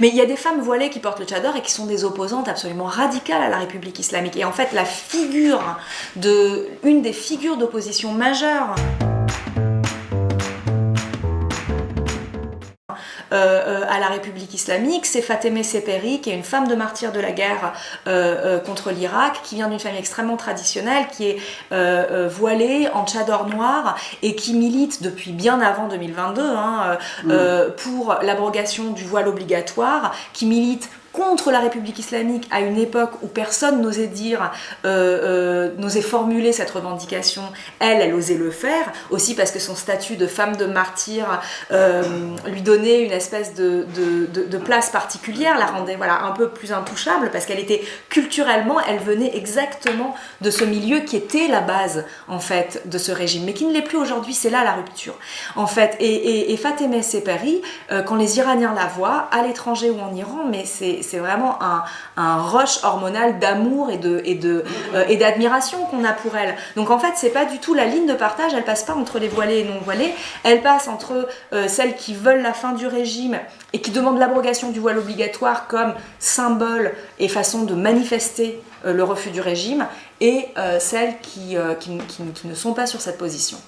Mais il y a des femmes voilées qui portent le tchador et qui sont des opposantes absolument radicales à la République islamique. Et en fait, une des figures d'opposition majeures à la République islamique, c'est Fatemeh Sepehri, qui est une femme de martyr de la guerre contre l'Irak, qui vient d'une famille extrêmement traditionnelle, qui est voilée en tchador noir et qui milite depuis bien avant 2022 pour l'abrogation du voile obligatoire, qui milite contre la République islamique à une époque où personne n'osait n'osait formuler cette revendication. Elle osait le faire, aussi parce que son statut de femme de martyr lui donnait une espèce de place particulière, la rendait un peu plus intouchable, parce qu'elle était culturellement, elle venait exactement de ce milieu qui était la base, en fait, de ce régime, mais qui ne l'est plus aujourd'hui, c'est là la rupture, en fait. Et Fatemeh Sepehri, quand les Iraniens la voient, à l'étranger ou en Iran, mais c'est vraiment un rush hormonal d'amour et d'admiration qu'on a pour elle. Donc en fait, c'est pas du tout la ligne de partage, elle passe pas entre les voilés et non voilés, elle passe entre celles qui veulent la fin du régime et qui demandent l'abrogation du voile obligatoire comme symbole et façon de manifester le refus du régime, et celles qui ne sont pas sur cette position.